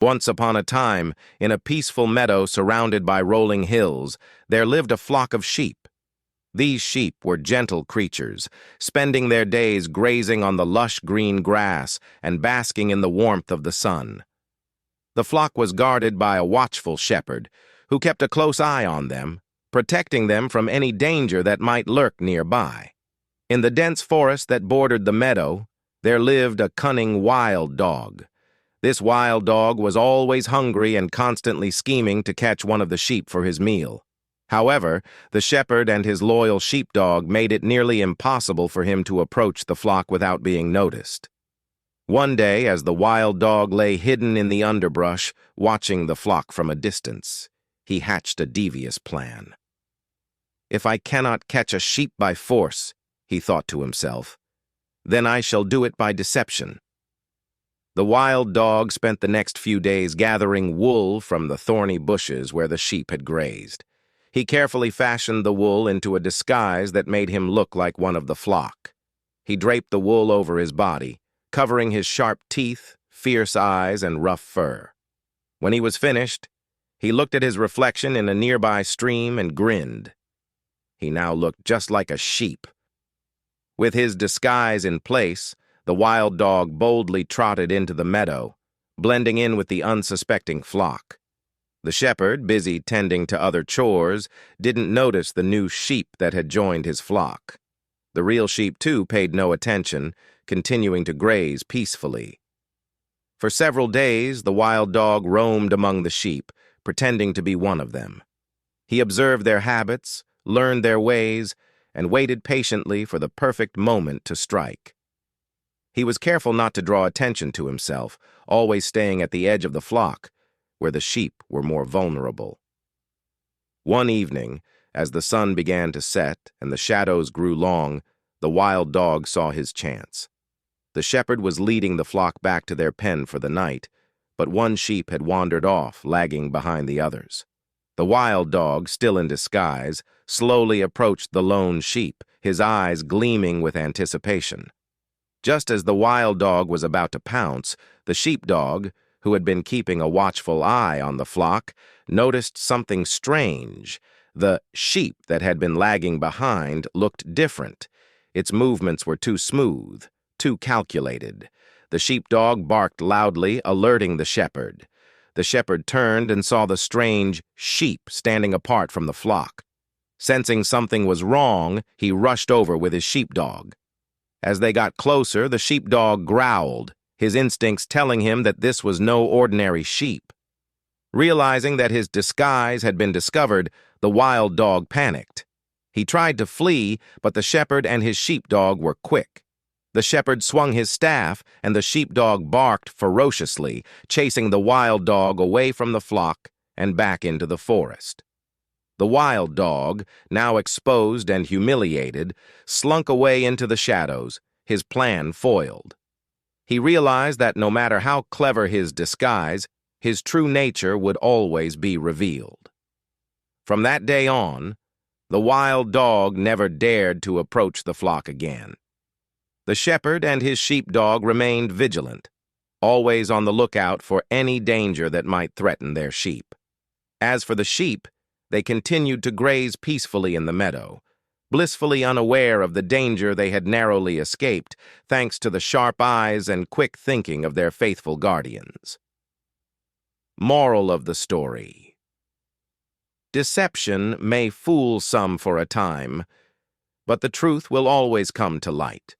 Once upon a time, in a peaceful meadow surrounded by rolling hills, there lived a flock of sheep. These sheep were gentle creatures, spending their days grazing on the lush green grass and basking in the warmth of the sun. The flock was guarded by a watchful shepherd, who kept a close eye on them, protecting them from any danger that might lurk nearby. In the dense forest that bordered the meadow, there lived a cunning wild dog. This wild dog was always hungry and constantly scheming to catch one of the sheep for his meal. However, the shepherd and his loyal sheepdog made it nearly impossible for him to approach the flock without being noticed. One day, as the wild dog lay hidden in the underbrush, watching the flock from a distance, he hatched a devious plan. "If I cannot catch a sheep by force," he thought to himself, "then I shall do it by deception." The wild dog spent the next few days gathering wool from the thorny bushes where the sheep had grazed. He carefully fashioned the wool into a disguise that made him look like one of the flock. He draped the wool over his body, covering his sharp teeth, fierce eyes, and rough fur. When he was finished, he looked at his reflection in a nearby stream and grinned. He now looked just like a sheep. With his disguise in place, the wild dog boldly trotted into the meadow, blending in with the unsuspecting flock. The shepherd, busy tending to other chores, didn't notice the new sheep that had joined his flock. The real sheep, too, paid no attention, continuing to graze peacefully. For several days, the wild dog roamed among the sheep, pretending to be one of them. He observed their habits, learned their ways, and waited patiently for the perfect moment to strike. He was careful not to draw attention to himself, always staying at the edge of the flock, where the sheep were more vulnerable. One evening, as the sun began to set and the shadows grew long, the wild dog saw his chance. The shepherd was leading the flock back to their pen for the night, but one sheep had wandered off, lagging behind the others. The wild dog, still in disguise, slowly approached the lone sheep, his eyes gleaming with anticipation. Just as the wild dog was about to pounce, the sheepdog, who had been keeping a watchful eye on the flock, noticed something strange. The sheep that had been lagging behind looked different. Its movements were too smooth, too calculated. The sheepdog barked loudly, alerting the shepherd. The shepherd turned and saw the strange sheep standing apart from the flock. Sensing something was wrong, he rushed over with his sheepdog. As they got closer, the sheepdog growled, his instincts telling him that this was no ordinary sheep. Realizing that his disguise had been discovered, the wild dog panicked. He tried to flee, but the shepherd and his sheepdog were quick. The shepherd swung his staff, and the sheepdog barked ferociously, chasing the wild dog away from the flock and back into the forest. The wild dog, now exposed and humiliated, slunk away into the shadows, his plan foiled. He realized that no matter how clever his disguise, his true nature would always be revealed. From that day on, the wild dog never dared to approach the flock again. The shepherd and his sheepdog remained vigilant, always on the lookout for any danger that might threaten their sheep. As for the sheep, they continued to graze peacefully in the meadow, blissfully unaware of the danger they had narrowly escaped, thanks to the sharp eyes and quick thinking of their faithful guardians. Moral of the story: deception may fool some for a time, but the truth will always come to light.